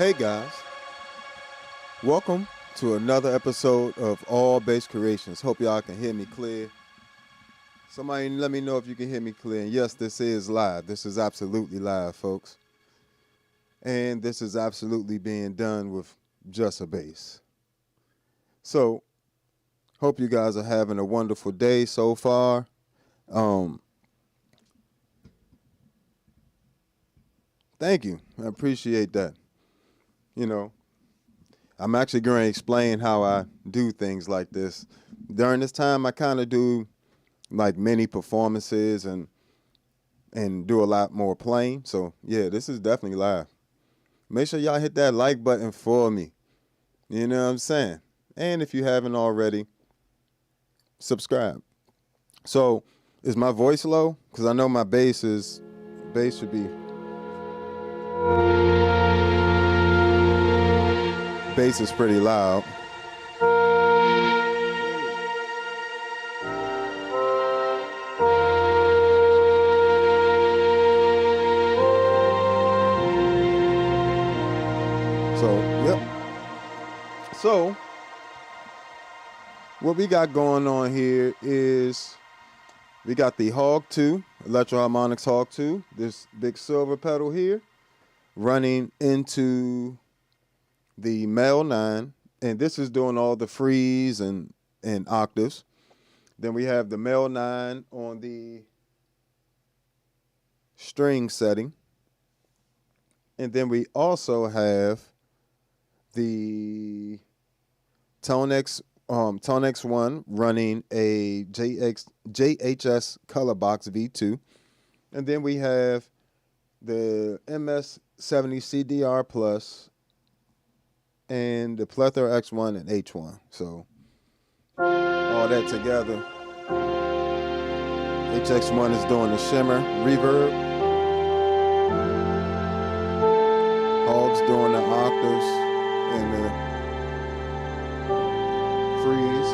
Hey guys, welcome to another episode of All Bass Creations. Hope y'all can hear me clear. Somebody let me know if you can hear me clear. And yes, this is live. This is absolutely live, folks. And this is absolutely being done with just a bass. So, hope you guys are having a wonderful day so far. Thank you. I appreciate that. You know, I'm actually going to explain how I do things like this. During this time, I kind of do like mini performances and do a lot more playing. So, yeah, this is definitely live. Make sure y'all hit that like button for me. You know what I'm saying? And if you haven't already, subscribe. So, is my voice low? Because I know my bass should be... Bass is pretty loud. So, yep. So, what we got going on here is we got the Hog 2, Electro Harmonics Hog 2, this big silver pedal here, running into the Mel 9, and this is doing all the freeze and octaves. Then we have the Mel 9 on the string setting. And then we also have the ToneX 1 running a JHS Color Box V2. And then we have the MS-70 CDR Plus and the Plethora X1 and H1. So all that together. HX1 is doing the shimmer, reverb. Hog's doing the octaves and the freeze.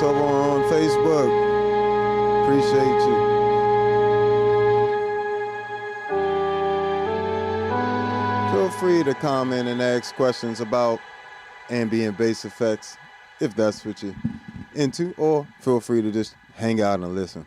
Over on Facebook. Appreciate you. Feel free to comment and ask questions about ambient bass effects if that's what you're into, or feel free to just hang out and listen.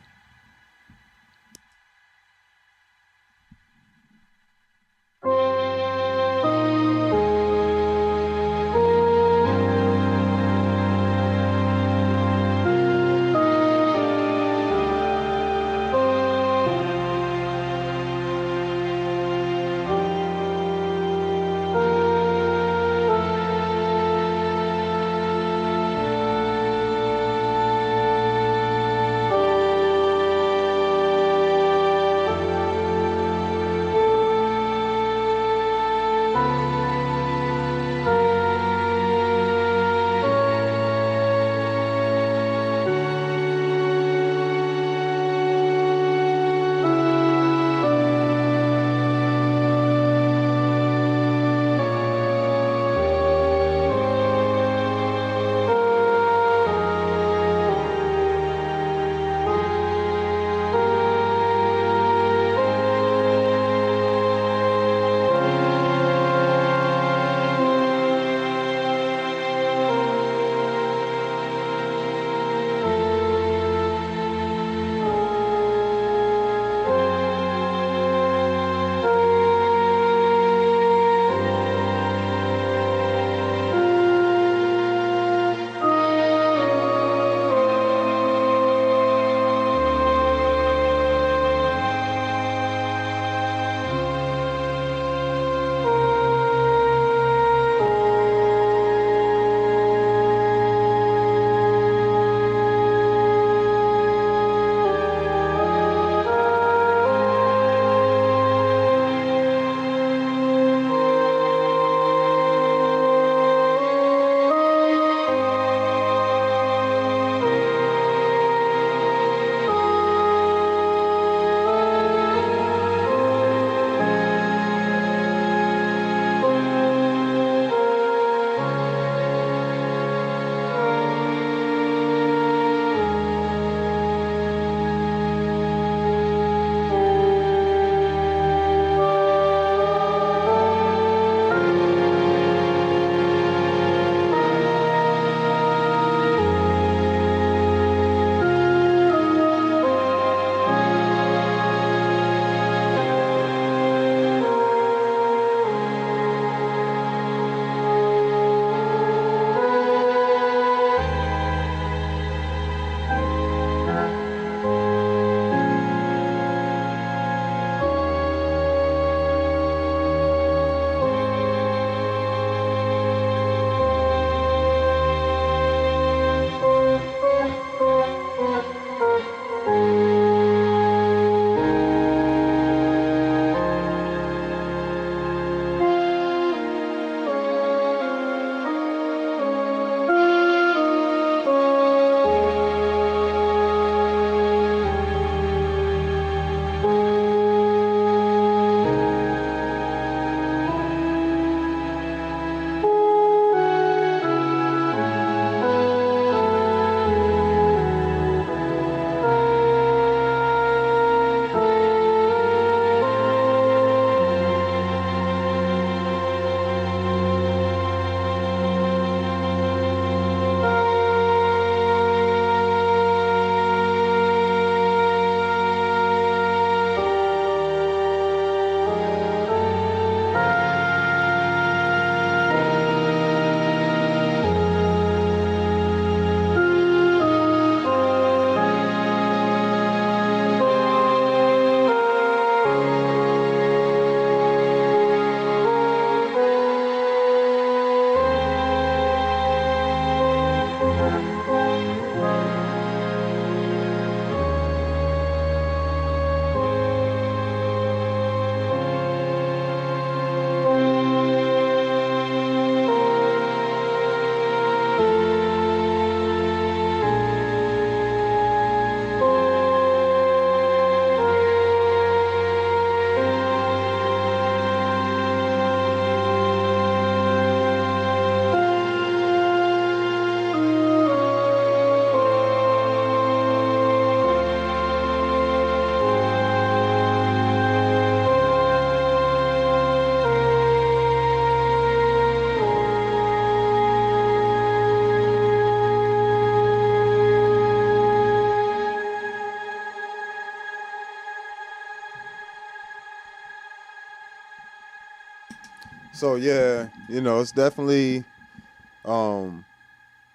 So yeah, it's definitely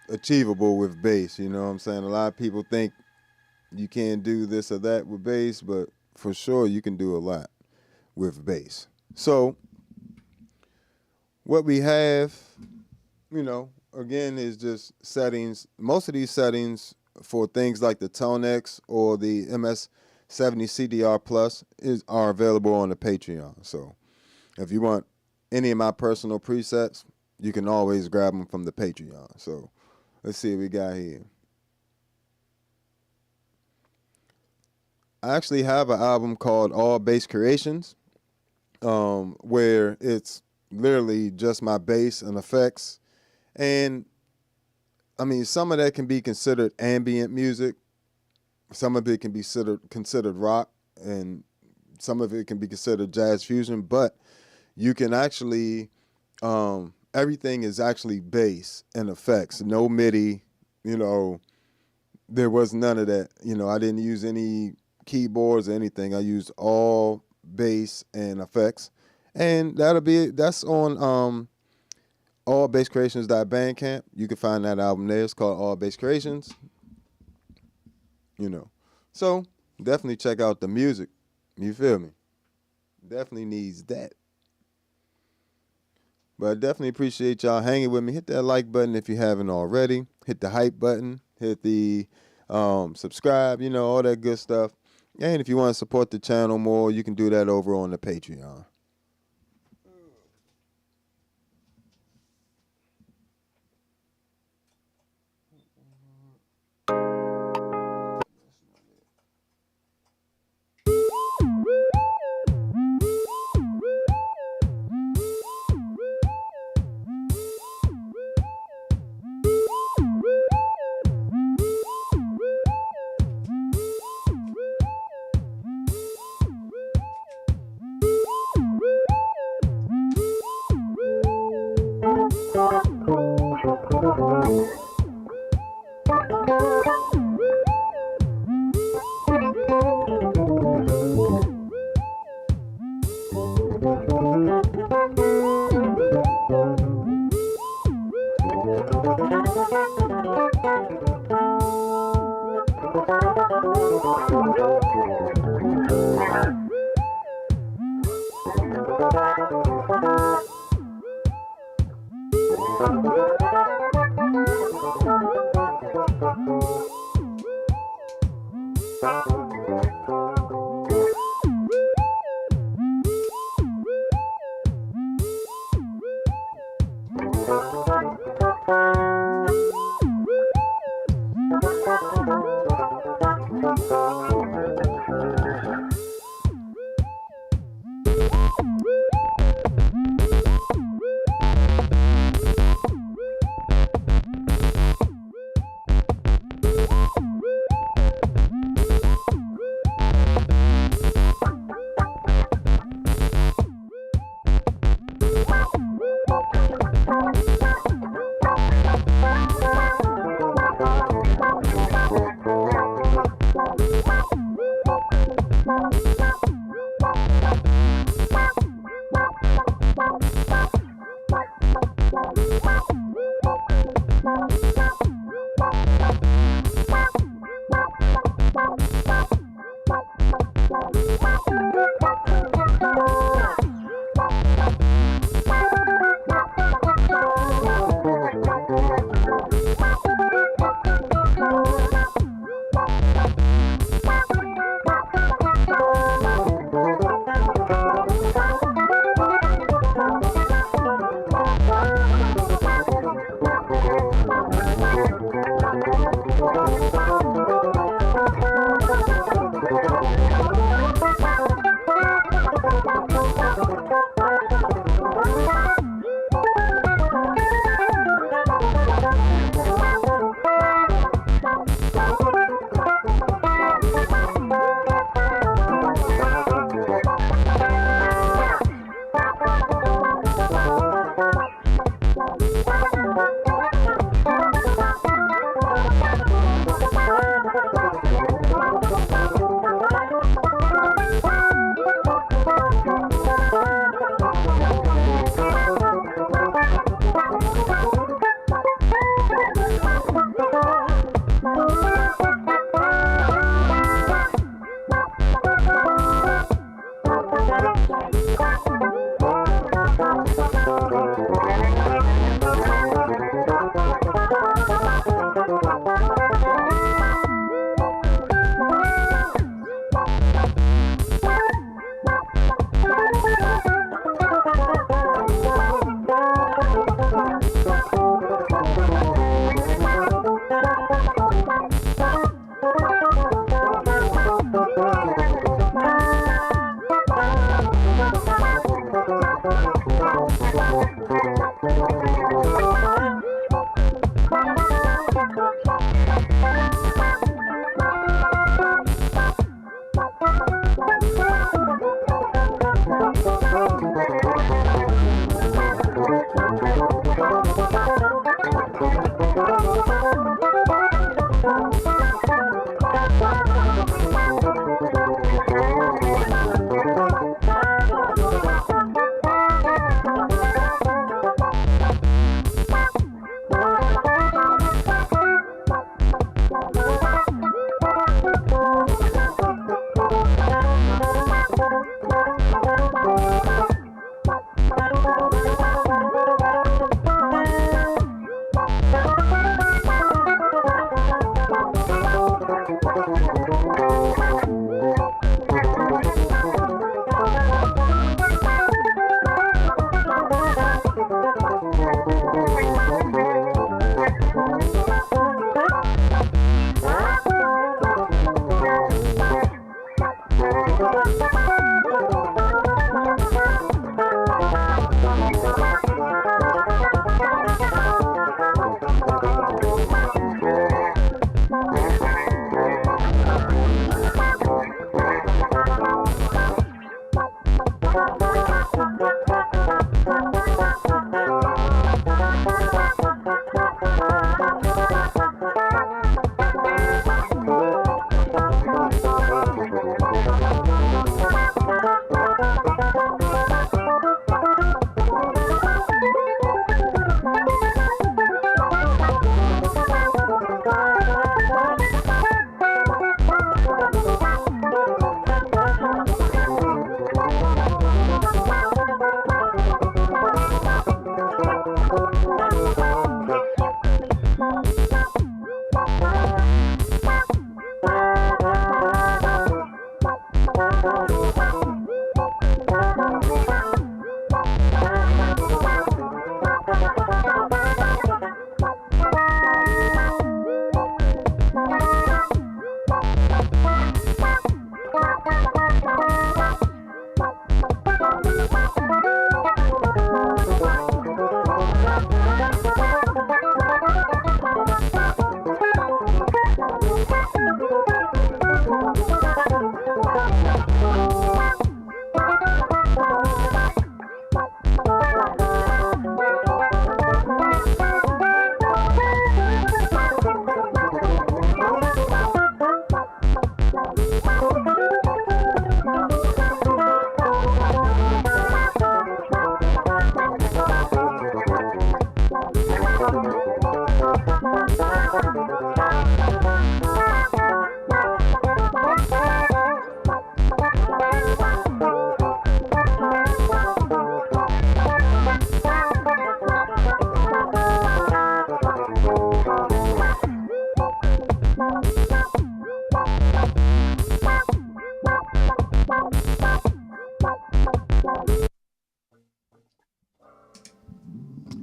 achievable with bass. You know what I'm saying? A lot of people think you can't do this or that with bass, but for sure you can do a lot with bass. So what we have, again, is just settings. Most of these settings for things like the ToneX or the MS-70 CDR Plus are available on the Patreon. So if you want any of my personal presets, you can always grab them from the Patreon. So let's see what we got here. I actually have an album called All Bass Creations, where it's literally just my bass and effects. And I mean, some of that can be considered ambient music. Some of it can be considered rock, and some of it can be considered jazz fusion. But you can actually, everything is actually bass and effects. No MIDI, there was none of that. I didn't use any keyboards or anything. I used all bass and effects. And that's on allbasscreations.bandcamp. You can find that album there. It's called All Bass Creations. So definitely check out the music. You feel me? Definitely needs that. But I definitely appreciate y'all hanging with me. Hit that like button if you haven't already. Hit the hype button. Hit the subscribe, all that good stuff. And if you want to support the channel more, you can do that over on the Patreon.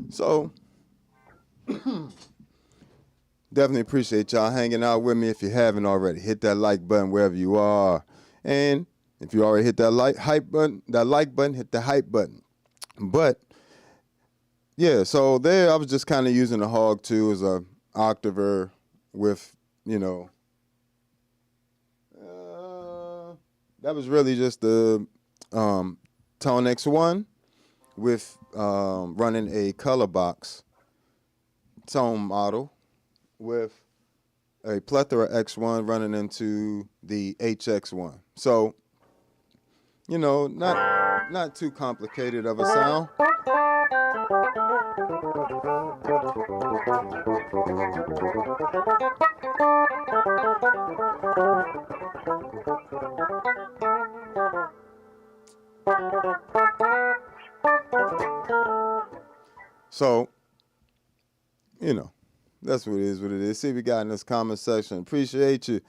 So, definitely appreciate y'all hanging out with me. If you haven't already, hit that like button wherever you are. And if you already hit that like button, hit the hype button. But, yeah, so there I was just kind of using the Hog 2 as a octaver with, that was really just the ToneX 1 with running a color box tone model with a plethora X1 running into the HX1. So, not too complicated of a sound. So, that's what it is. See, we got in this comment section. Appreciate you.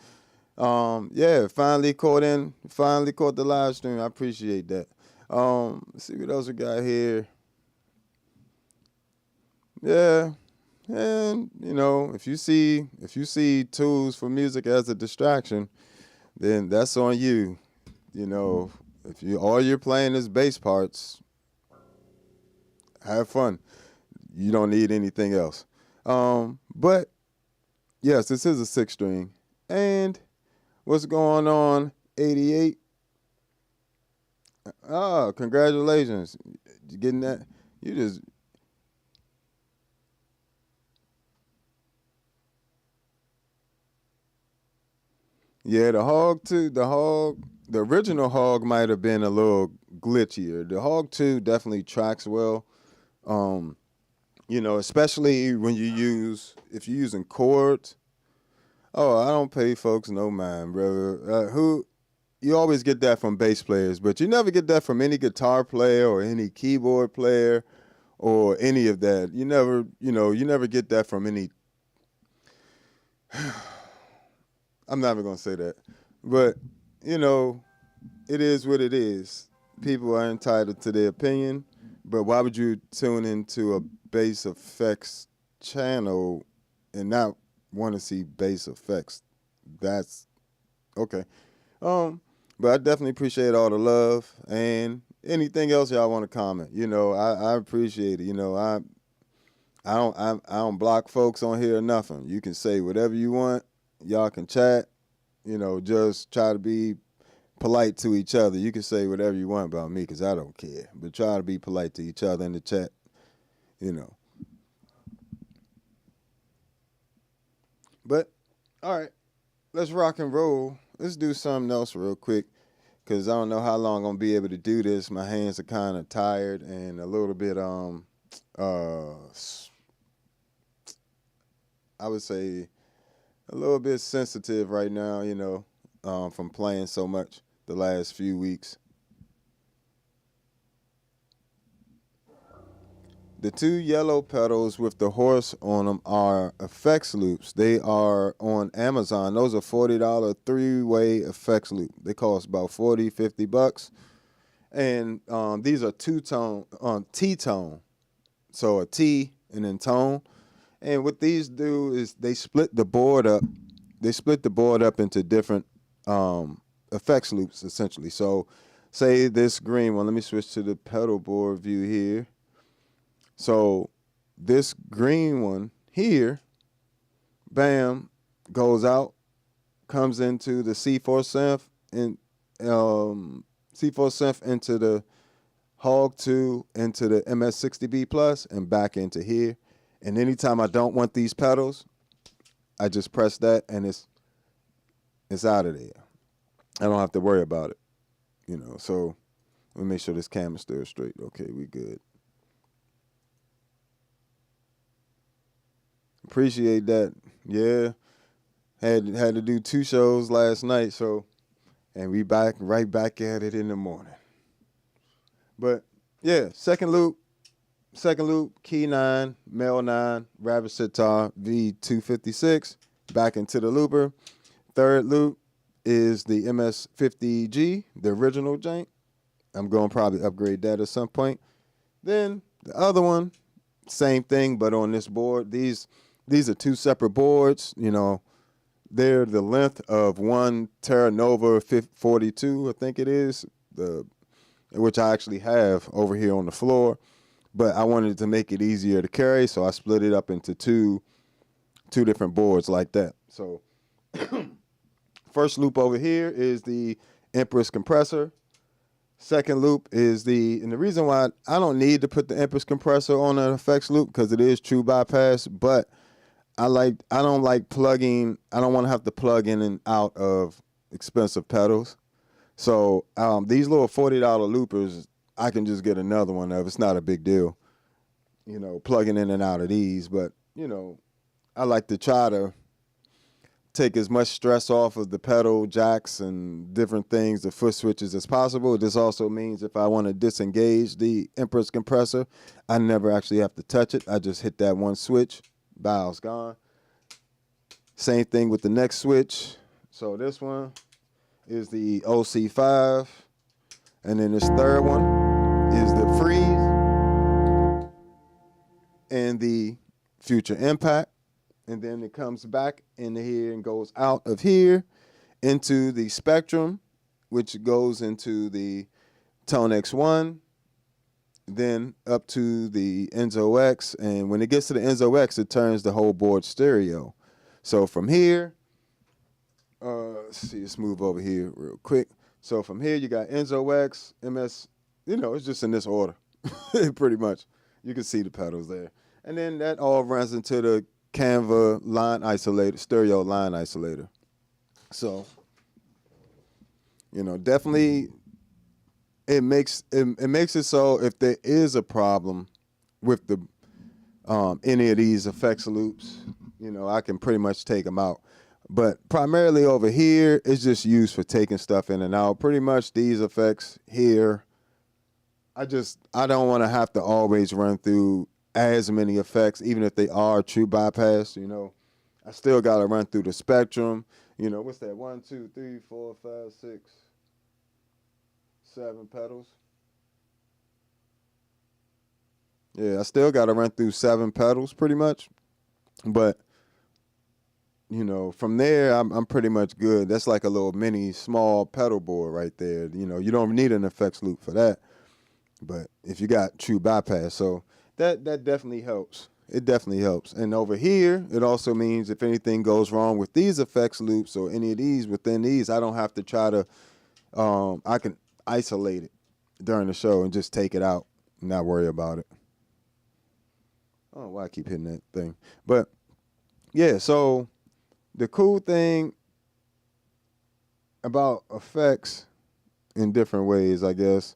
Finally caught the live stream. I appreciate that. Let's see what else we got here. Yeah. And, if you see tools for music as a distraction, then that's on you. If all you're playing is bass parts, have fun. You don't need anything else. But yes, this is a 6-string. And what's going on, 88? Congratulations. You getting that? You just... Yeah, the Hog 2, the original Hog might have been a little glitchier. The Hog 2 definitely tracks well. Especially when if you're using chords. Oh, I don't pay folks no mind, brother. You always get that from bass players, but you never get that from any guitar player or any keyboard player or any of that. You never get that from any. I'm not even gonna say that, but it is what it is. People are entitled to their opinion, but why would you tune into a bass effects channel and not want to see bass effects? That's okay. But I definitely appreciate all the love and anything else y'all want to comment. I appreciate it. I don't block folks on here or nothing. You can say whatever you want. Y'all can chat. Just try to be polite to each other. You can say whatever you want about me because I don't care. But try to be polite to each other in the chat. But, all right, let's rock and roll. Let's do something else real quick because I don't know how long I'm going to be able to do this. My hands are kind of tired and a little bit, I would say a little bit sensitive right now, from playing so much the last few weeks. The 2 yellow pedals with the horse on them are effects loops. They are on Amazon. Those are $40 3-way effects loop. They cost about $40-$50. And these are 2-tone, T-tone. So a T and then tone. And what these do is they split the board up. They split the board up into different effects loops, essentially. So say this green one. Let me switch to the pedal board view here. So this green one here, bam, goes out comes into the C4 synth and C4 synth into the Hog 2 into the MS-60B plus and back into here. And anytime I don't want these pedals, I just press that and it's out of there. I don't have to worry about it, you know. So let me make sure this camera's still straight. Okay, we good. Appreciate that. Yeah, had to do 2 shows last night, so and we right back at it in the morning. But yeah, second loop, key 9, male 9, rabbit sitar V256, back into the looper. Third loop is the MS-50G, the original jank. I'm going to probably upgrade that at some point. Then the other one, same thing, but on this board. These are 2 separate boards. You know, they're the length of one Terra Nova 42, I think it is, which I actually have over here on the floor. But I wanted to make it easier to carry, so I split it up into two different boards like that. So first loop over here is the Empress compressor. Second loop is and the reason why I don't need to put the Empress compressor on an effects loop because it is true bypass, but I don't like plugging. I don't want to have to plug in and out of expensive pedals. So these little $40 loopers, I can just get another one of. It's not a big deal, you know, plugging in and out of these. But you know, I like to try to take as much stress off of the pedal jacks and different things, the foot switches as possible. This also means if I want to disengage the Empress compressor, I never actually have to touch it. I just hit that one switch, valve's gone. Same thing with the next switch. So this one is the OC5, and then this third one is the freeze and the future impact. And then it comes back into here and goes out of here into the Spectrum, which goes into the ToneX 1, then up to the Enzo X. And when it gets to the Enzo X, it turns the whole board stereo. So from here, let's see, let's move over here real quick. So from here, you got Enzo X, MS, you know, it's just in this order, pretty much. You can see the pedals there. And then that all runs into the Canva line isolator, stereo line isolator. So, you know, definitely it makes it so if there is a problem with the any of these effects loops, you know, I can pretty much take them out. But primarily over here, it's just used for taking stuff in and out. Pretty much these effects here, I don't want to have to always run through as many effects, even if they are true bypass, you know. I still got to run through the Spectrum. You know, what's that? 1, 2, 3, 4, 5, 6, 7 pedals. Yeah, I still got to run through 7 pedals pretty much. But, you know, from there, I'm pretty much good. That's like a little mini small pedal board right there. You know, you don't need an effects loop for that. But if you got true bypass, so that definitely helps. It definitely helps. And over here, it also means if anything goes wrong with these effects loops or any of these within these, I don't have to try to, I can isolate it during the show and just take it out and not worry about it. I don't know why I keep hitting that thing. But, yeah, so the cool thing about effects in different ways, I guess,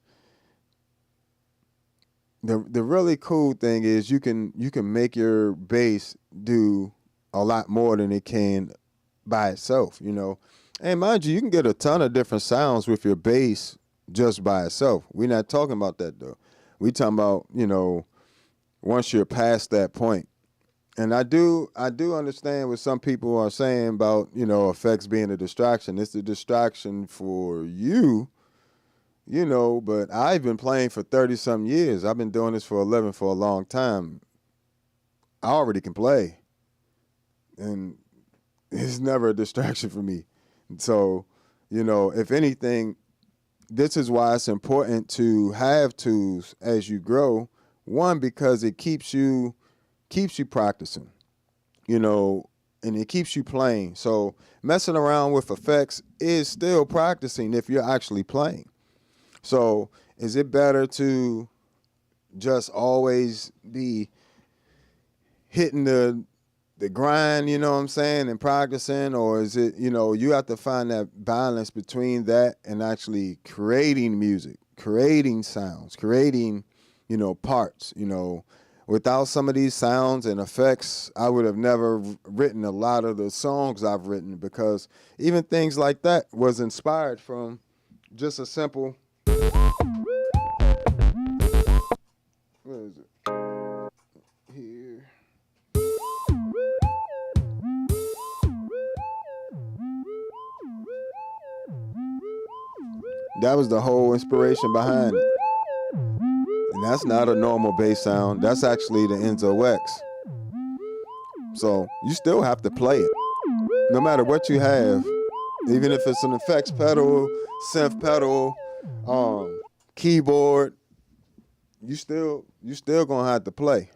the really cool thing is you can make your bass do a lot more than it can by itself, you know. And mind you, you can get a ton of different sounds with your bass just by itself. We're not talking about that though. We talking about, you know, once you're past that point. And I do understand what some people are saying about, you know, effects being a distraction. It's a distraction for you. You know, but I've been playing for 30-some years. I've been doing this for a living for a long time. I already can play. And it's never a distraction for me. So, you know, if anything, this is why it's important to have tools as you grow. One, because it keeps you practicing. You know, and it keeps you playing. So messing around with effects is still practicing if you're actually playing. So is it better to just always be hitting the grind, you know what I'm saying, and practicing, or is it, you have to find that balance between that and actually creating music, creating sounds, creating, parts, Without some of these sounds and effects, I would have never written a lot of the songs I've written, because even things like that was inspired from just a simple, what is it? Here. That was the whole inspiration behind it. And that's not a normal bass sound. That's actually the Enzo X. So you still have to play it. No matter what you have, even if it's an effects pedal, synth pedal, keyboard, you still gonna have to play.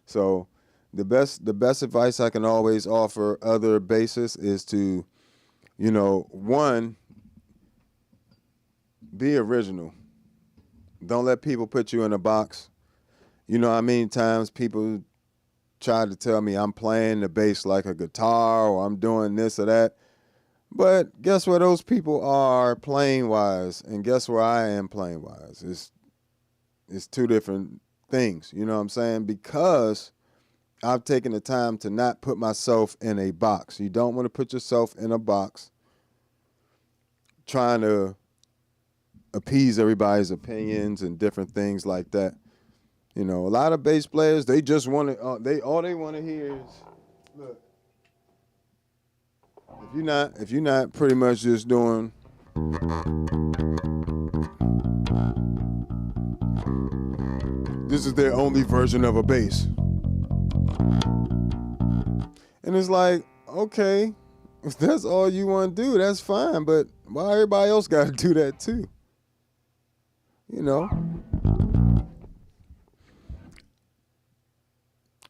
So the best advice I can always offer other bassists is to, one, be original. Don't let people put you in a box. You know how many times people try to tell me I'm playing the bass like a guitar, or I'm doing this or that. But guess where those people are playing wise, and guess where I am playing wise? It's two different things, you know what I'm saying? Because I've taken the time to not put myself in a box. You don't want to put yourself in a box trying to appease everybody's opinions and different things like that. A lot of bass players, they just want to, all they want to hear is, look, if you're not pretty much just doing, this is their only version of a bass. And it's like, okay, if that's all you want to do, that's fine, but why everybody else got to do that too?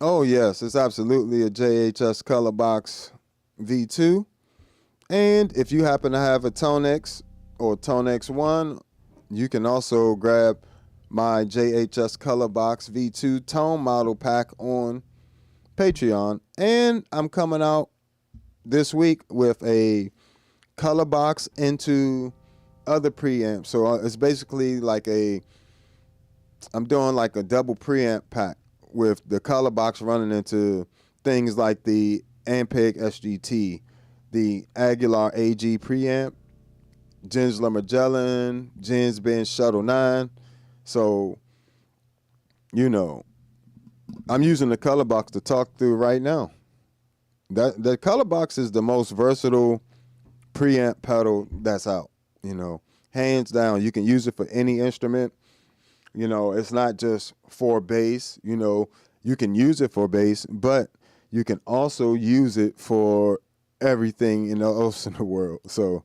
Oh, yes, it's absolutely a JHS Color Box V2. And if you happen to have a ToneX or ToneX 1, you can also grab my JHS Color Box V2 tone model pack on Patreon. And I'm coming out this week with a Color Box into other preamps. So it's basically like I'm doing like a double preamp pack with the Color Box running into things like the Ampeg SGT, the Aguilar AG preamp, Gensler Magellan, Gens Benz Shuttle 9. So, I'm using the Color Box to talk through right now. The Color Box is the most versatile preamp pedal that's out, hands down. You can use it for any instrument. It's not just for bass. You can use it for bass, but you can also use it for everything else in the world. So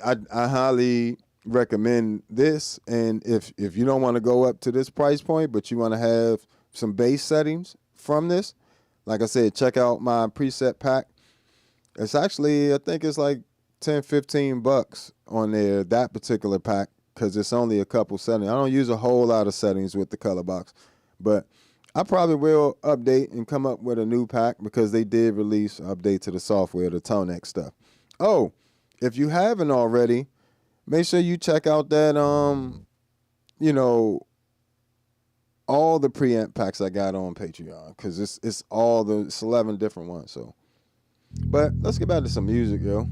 I highly recommend this. And if you don't want to go up to this price point, but you want to have some bass settings from this, like I said, check out my preset pack. It's actually, I think it's like $10-15 on there, that particular pack, because it's only a couple settings. I don't use a whole lot of settings with the Color Box, but I probably will update and come up with a new pack, because they did release an update to the software, the ToneX stuff. Oh, if you haven't already, make sure you check out that, all the preamp packs I got on Patreon, because it's 11 different ones. So, but let's get back to some music, yo.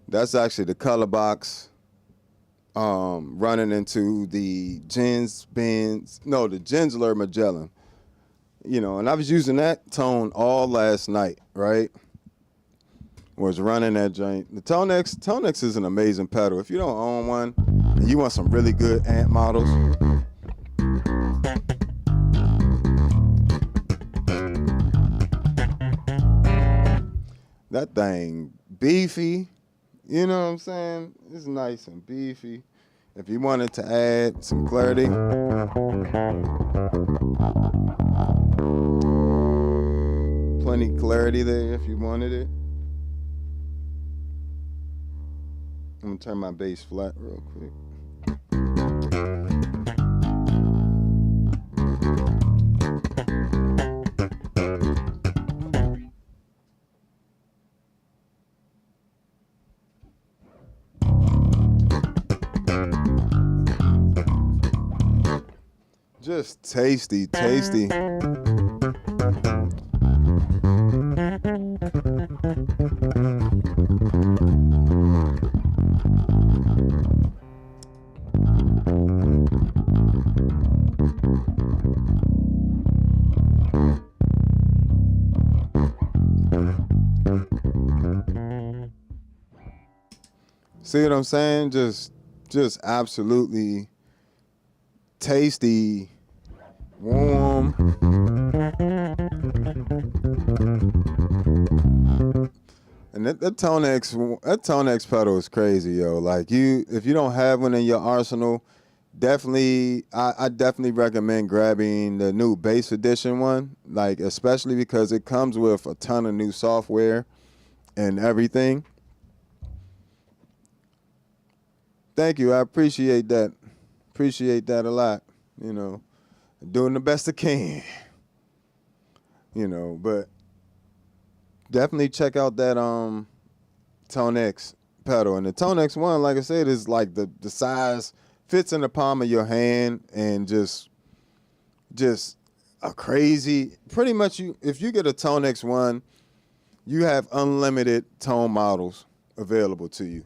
That's actually the color box running into the the Gensler Magellan. You know, and I was using that tone all last night, right? Was running that joint. The ToneX is an amazing pedal. If you don't own one and you want some really good amp models, that thing beefy. You know what I'm saying? It's nice and beefy. If you wanted to add some clarity, plenty clarity there if you wanted it. I'm gonna turn my bass flat real quick. Just tasty, tasty. See what I'm saying? Just absolutely tasty, warm. And that ToneX pedal is crazy, yo. Like if you don't have one in your arsenal, I definitely recommend grabbing the new Bass Edition one. Like especially because it comes with a ton of new software and everything. Thank you. I appreciate that. Appreciate that a lot. You know, doing the best I can. You know, but definitely check out that ToneX pedal. And the ToneX one, like I said, is like the size fits in the palm of your hand and just a crazy. Pretty much, if you get a ToneX one, you have unlimited tone models available to you.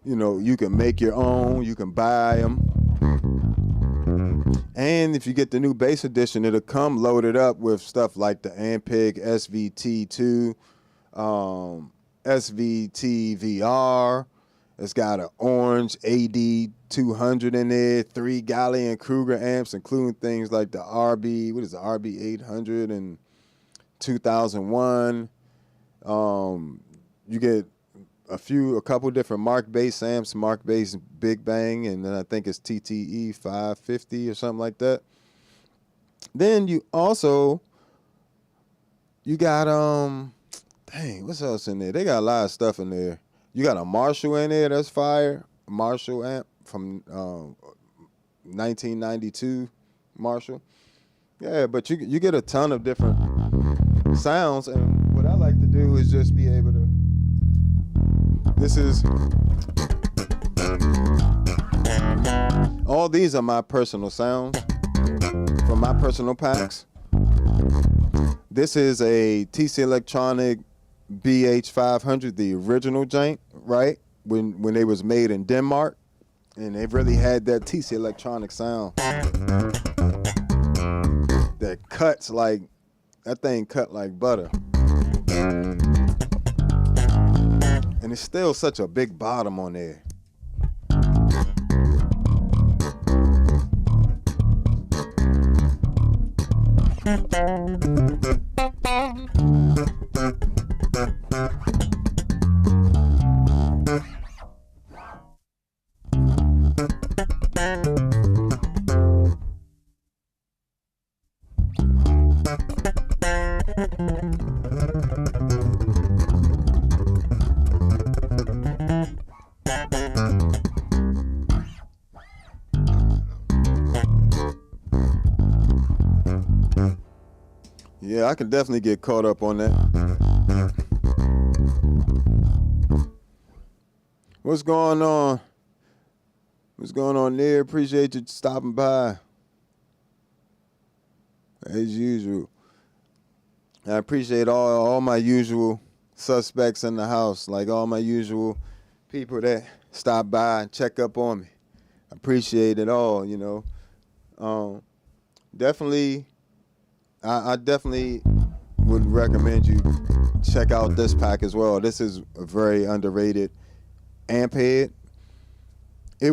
You know, you can make your own, you can buy them. And if you get the new Bass Edition, it'll come loaded up with stuff like the Ampeg SVT2, SVT VR. It's got an orange AD200 in there, 3 Gallion Kruger amps, including things like the RB 800 and 2001. You get a couple different Mark Bass amps, Mark Bass Big Bang, and then I think it's TTE 550 or something like that. Then you got what's else in there? They got a lot of stuff in there. You got a Marshall in there, that's fire. A Marshall amp from 1992 Marshall. Yeah, but you get a ton of different sounds, and what I like to do is just be able to. All these are my personal sounds from my personal packs. This is a TC Electronic BH500, the original jank, right? When they was made in Denmark, and they really had that TC electronic sound that cuts like, that thing cut like butter. And it's still such a big bottom on there. Yeah, I can definitely get caught up on that. What's going on? What's going on there? Appreciate you stopping by. As usual. I appreciate all my usual suspects in the house, like all my usual people that stop by and check up on me. I appreciate it all, you know. Definitely, I definitely would recommend you check out this pack as well. This is a very underrated amp head. It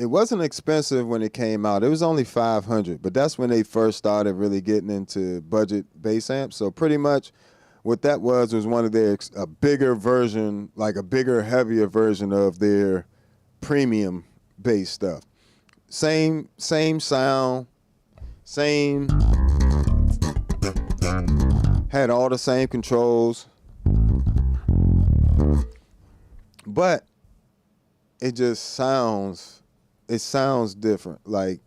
wasn't expensive when it came out. It was only $500, but that's when they first started really getting into budget bass amps. So pretty much what that was one of a bigger version, like a bigger, heavier version of their premium bass stuff. Same sound, had all the same controls, but it just sounds different. Like,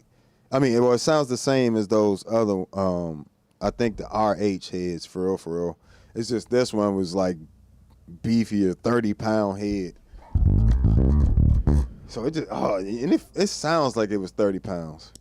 I mean, it sounds the same as those other, I think the RH heads, for real. It's just this one was like beefier, 30-pound head. So it just, and it sounds like it was 30 pounds.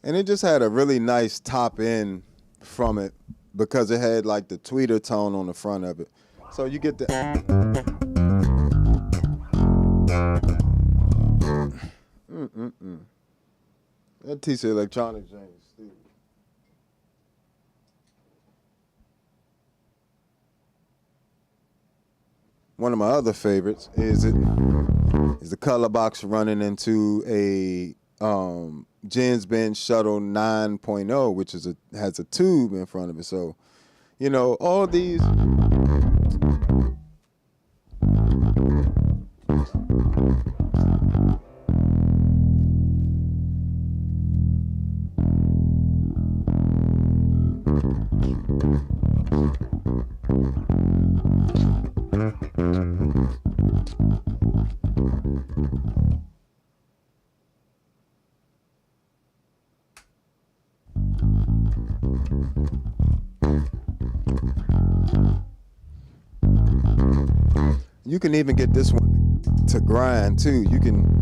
And it just had a really nice top end from it because it had like the tweeter tone on the front of it. So you get the that TC electronic James Steve. One of my other favorites is the color box running into a Jens Bench Shuttle 9.0, which has a tube in front of it. So, you know, all these. you can even get this one to grind too. You can.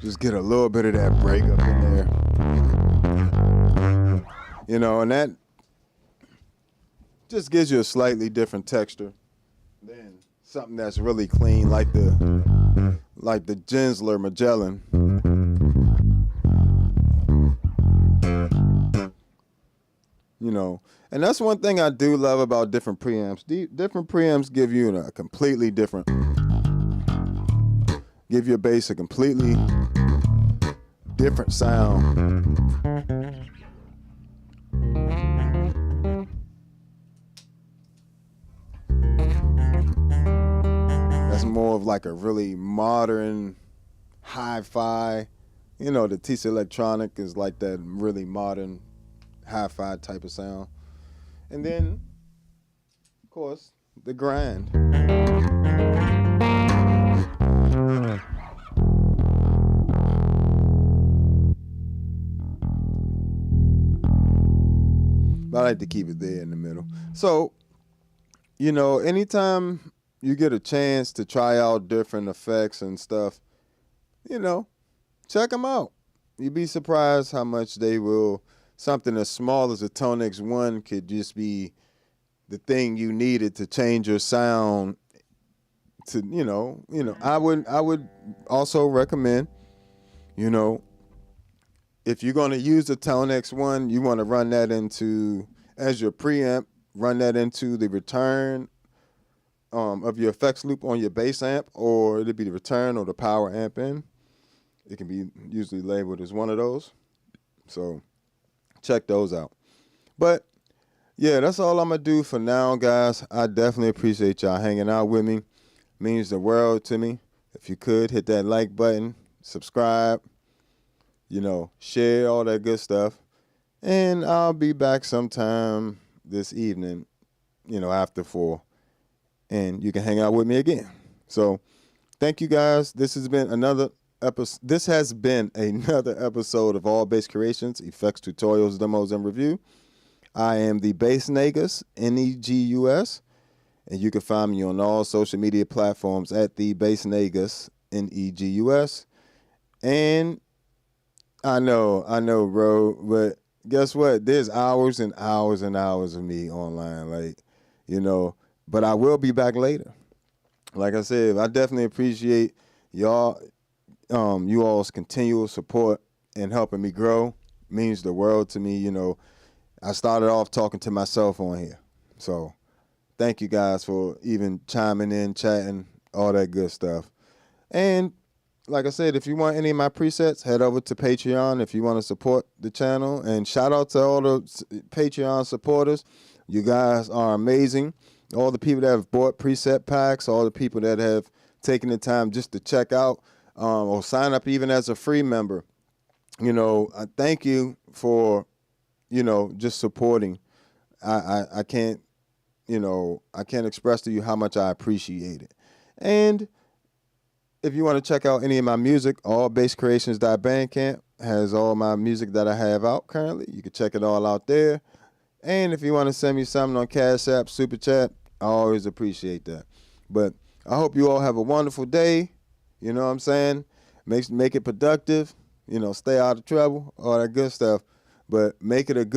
Just get a little bit of that break up in there. You know, and that just gives you a slightly different texture than something that's really clean like the Gensler Magellan. You know, and that's one thing I do love about different preamps. Different preamps give you a completely different, give your bass a completely different sound. That's more of like a really modern hi-fi. You know, the TC Electronic is like that really modern hi-fi type of sound. And then, of course, the grind. But I like to keep it there in the middle. So, you know, anytime you get a chance to try out different effects and stuff, you know, check them out. You'd be surprised how much they will. Something as small as a ToneX 1 could just be the thing you needed to change your sound. To you know, I would also recommend, you know, if you're going to use the ToneX 1, you want to run that into, as your preamp, run that into the return of your effects loop on your bass amp, or it'll be the return or the power amp in. It can be usually labeled as one of those. So check those out. But yeah, that's all I'm going to do for now, guys. I definitely appreciate y'all hanging out with me. It means the world to me. If you could, hit that like button, subscribe, you know, share, all that good stuff. And I'll be back sometime this evening, you know, after 4. And you can hang out with me again. So thank you, guys. This has been another episode of All Bass Creations, Effects, Tutorials, Demos, and Review. I am the Bass Negus, Negus, and you can find me on all social media platforms at the Bass Negus, Negus. And I know, bro, but guess what? There's hours and hours and hours of me online, like, you know, but I will be back later. Like I said, I definitely appreciate y'all. You all's continual support and helping me grow means the world to me. You know, I started off talking to myself on here. So thank you guys for even chiming in, chatting, all that good stuff. And like I said, if you want any of my presets, head over to Patreon if you want to support the channel. And shout out to all the Patreon supporters. You guys are amazing. All the people that have bought preset packs, all the people that have taken the time just to check out, or sign up even as a free member. You know, I thank you for, you know, just supporting. I can't, you know, I can't express to you how much I appreciate it. And if you want to check out any of my music, allbasscreations.bandcamp has all my music that I have out currently. You can check it all out there. And if you want to send me something on Cash App, Super Chat, I always appreciate that. But I hope you all have a wonderful day. You know what I'm saying? Make it productive. You know, stay out of trouble, all that good stuff. But make it a good